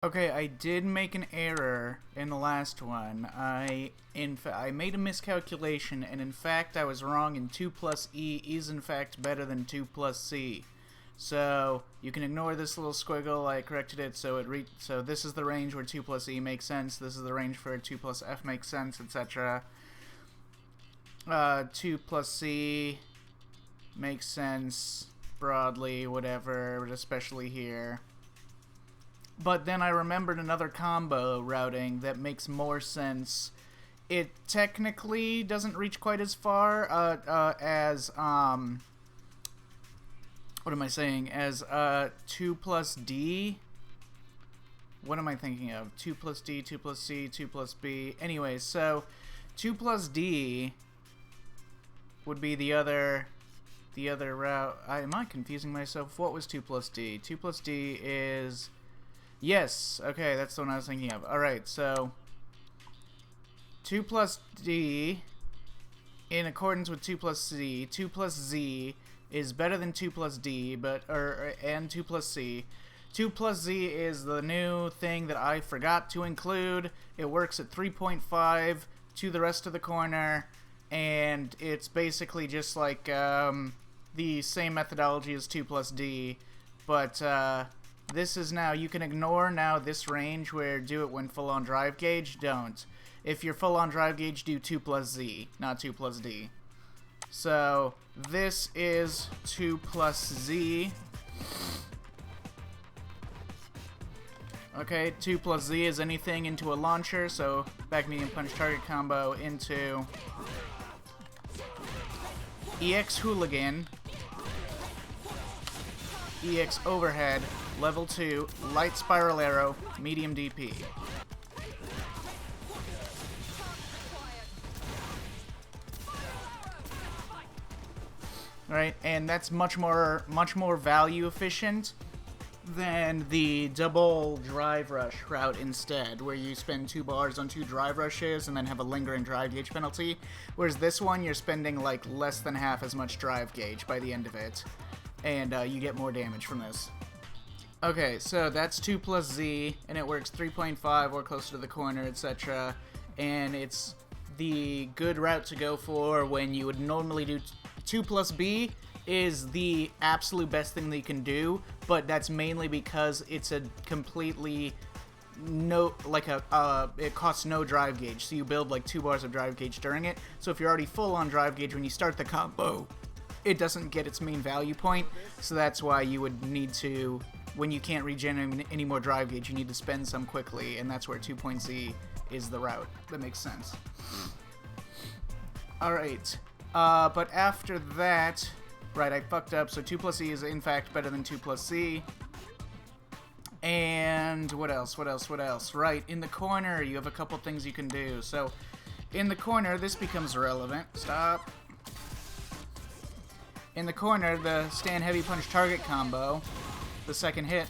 Okay, I did make an error in the last one. I made a miscalculation, and in fact I was wrong, and 2 plus E is in fact better than 2 plus C. So you can ignore this little squiggle. I corrected it so so this is the range where 2 plus E makes sense. This is the range where 2 plus F makes sense, etc. 2 plus C makes sense broadly, whatever, but especially here. But then I remembered another combo routing that makes more sense. It technically doesn't reach quite as far as what am I saying? As 2 plus D. What am I thinking of? 2 plus D, 2 plus C, 2 plus B. Anyway, so 2 plus D would be the other route. Am I confusing myself? What was 2 plus D? 2 plus D is... Yes, okay, that's the one I was thinking of. Alright, so 2 plus D in accordance with 2 plus C. 2 plus Z is better than 2 plus D, and 2 plus C. 2 plus Z is the new thing that I forgot to include. It works at 3.5 to the rest of the corner, and it's basically just like the same methodology as 2 plus D, but this is now, you can ignore now this range where do it when full on drive gauge, don't. If you're full on drive gauge, do 2 plus Z, not 2 plus D. So this is 2 plus Z. Okay, 2 plus Z is anything into a launcher, so back medium punch target combo into EX Hooligan, EX Overhead, Level 2, Light Spiral Arrow, Medium DP. Right, and that's much more value efficient than the double drive rush route instead, where you spend 2 bars on 2 drive rushes and then have a lingering drive gauge penalty. Whereas this one, you're spending like less than half as much drive gauge by the end of it, and you get more damage from this. Okay, so that's 2 plus Z, and it works 3.5 or closer to the corner, etc. And it's the good route to go for when you would normally do 2 plus B is the absolute best thing that you can do, but that's mainly because it's a completely it costs no drive gauge, so you build like 2 bars of drive gauge during it. So if you're already full on drive gauge when you start the combo, it doesn't get its main value point, so that's why you would need to, when you can't regen any more drive gauge, you need to spend some quickly, and that's where 2.Z is the route. That makes sense. Alright, but after that, right, I fucked up, so 2 plus E is in fact better than 2 plus C. And what else? Right, in the corner, you have a couple things you can do. So, in the corner, this becomes relevant. Stop. In the corner, the stand heavy punch target combo, the second hit,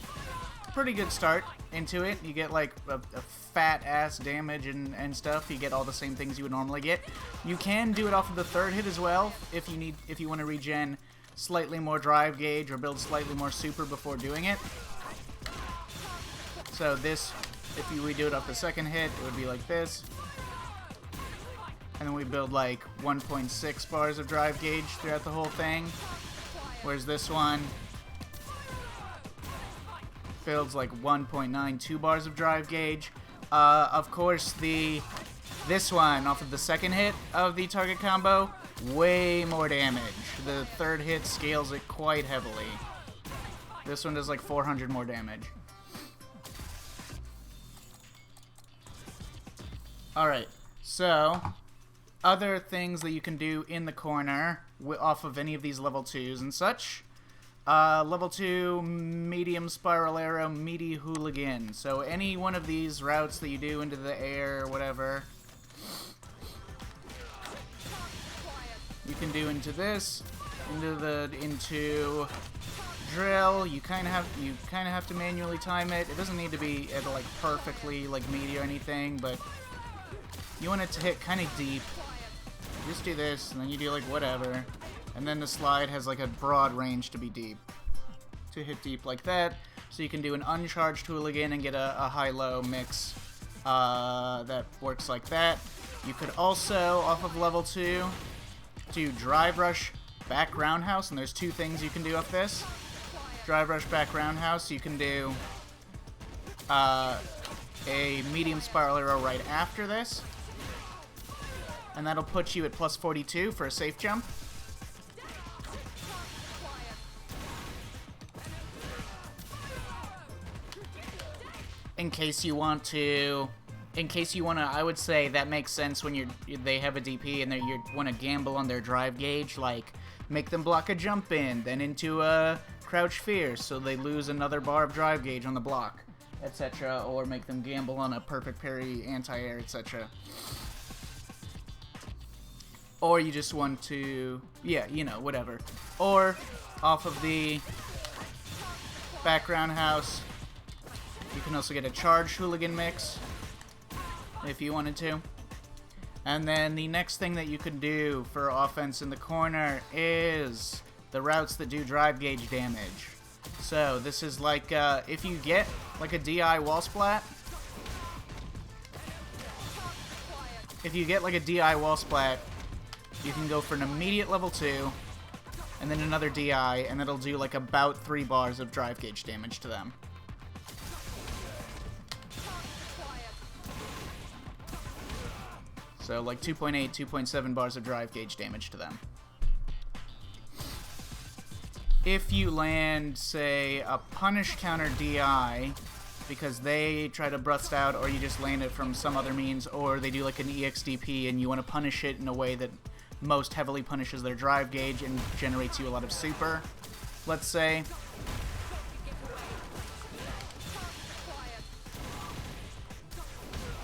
pretty good start into it. You get like a fat ass damage and stuff. You get all the same things you would normally get. You can do it off of the third hit as well if you want to regen slightly more drive gauge or build slightly more super before doing it. So this, if you redo it off the second hit, it would be like this. And then we build like 1.6 bars of drive gauge throughout the whole thing. Whereas this one builds like 1.92 bars of drive gauge. Of course, this one off of the second hit of the target combo, way more damage. The third hit scales it quite heavily. This one does like 400 more damage. Alright, so other things that you can do in the corner off of any of these level 2s and such. Level 2, medium spiral arrow, meaty hooligan. So any one of these routes that you do into the air or whatever, you can do into this, into drill. You kind of have to manually time it. It doesn't need to be at like perfectly like meaty or anything, but you want it to hit kind of deep. You just do this, and then you do like whatever. And then the slide has like a broad range to be deep. To hit deep like that. So you can do an uncharged hooligan and get a high-low mix that works like that. You could also, off of level 2, do drive rush back roundhouse, and there's 2 things you can do off this. Drive rush back roundhouse, you can do a medium spiral arrow right after this, and that'll put you at plus 42 for a safe jump. In case you want to, I would say that makes sense when they have a DP and you want to gamble on their drive gauge, like make them block a jump in, then into a crouch fierce, so they lose another bar of drive gauge on the block, etc., or make them gamble on a perfect parry, anti-air, etc. Or you just want to, yeah, you know, whatever. Or off of the background house, you can also get a charged hooligan mix if you wanted to. And then the next thing that you can do for offense in the corner is the routes that do drive gauge damage. So this is like if you get like a DI wall splat. If you get like a DI wall splat, you can go for an immediate level 2 and then another DI, and it'll do like about 3 bars of drive gauge damage to them. So like 2.8, 2.7 bars of drive gauge damage to them. If you land, say, a punish counter DI, because they try to burst out, or you just land it from some other means, or they do like an EXDP and you want to punish it in a way that most heavily punishes their drive gauge and generates you a lot of super, let's say.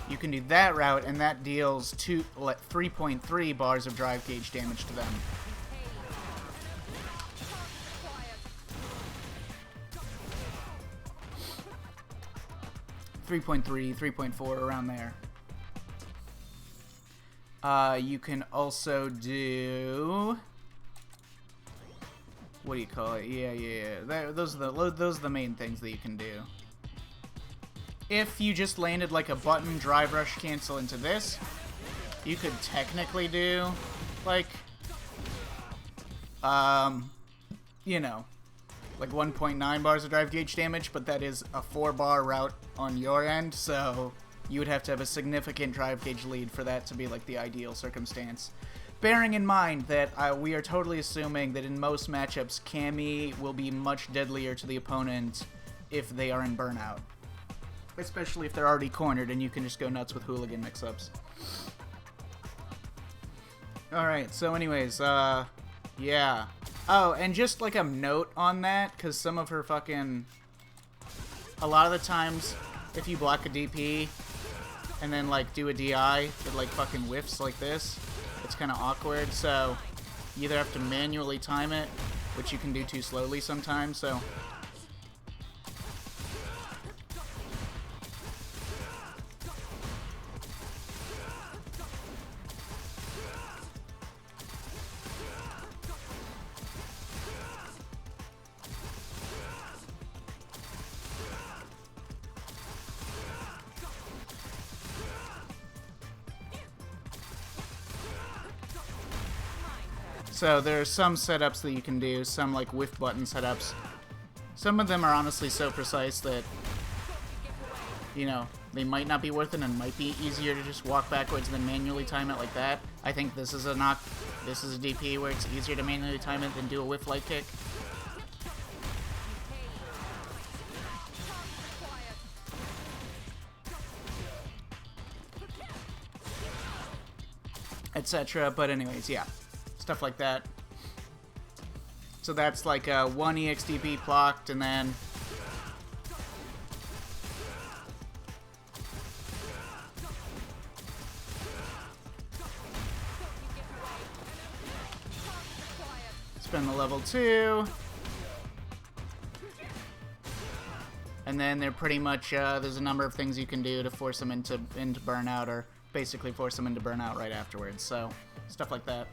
You can do that route, and that deals 3.3 bars of drive gauge damage to them. .3, 3.4, around there. You can also do, what do you call it? Yeah. Those are the main things that you can do. If you just landed like a button drive rush cancel into this, you could technically do like, you know, like 1.9 bars of drive gauge damage, but that is a 4-bar route on your end, so you would have to have a significant drive gauge lead for that to be like the ideal circumstance. Bearing in mind that we are totally assuming that in most matchups, Cammy will be much deadlier to the opponent if they are in burnout. Especially if they're already cornered and you can just go nuts with hooligan mix-ups. Alright, so anyways, yeah. Oh, and just like a note on that, because some of her fucking... A lot of the times, if you block a DP and then like do a DI, it like fucking whiffs like this. It's kind of awkward, so you either have to manually time it, which you can do too slowly sometimes, so... So there are some setups that you can do, some like whiff button setups. Some of them are honestly so precise that, you know, they might not be worth it and might be easier to just walk backwards than manually time it like that. I think this is a DP where it's easier to manually time it than do a whiff light kick. Etc. But anyways, yeah. Stuff like that. So that's like a 1 EXDP blocked, and then spend the level 2, and then they're pretty much there's a number of things you can do to force them into burnout, or basically force them into burnout right afterwards. So stuff like that.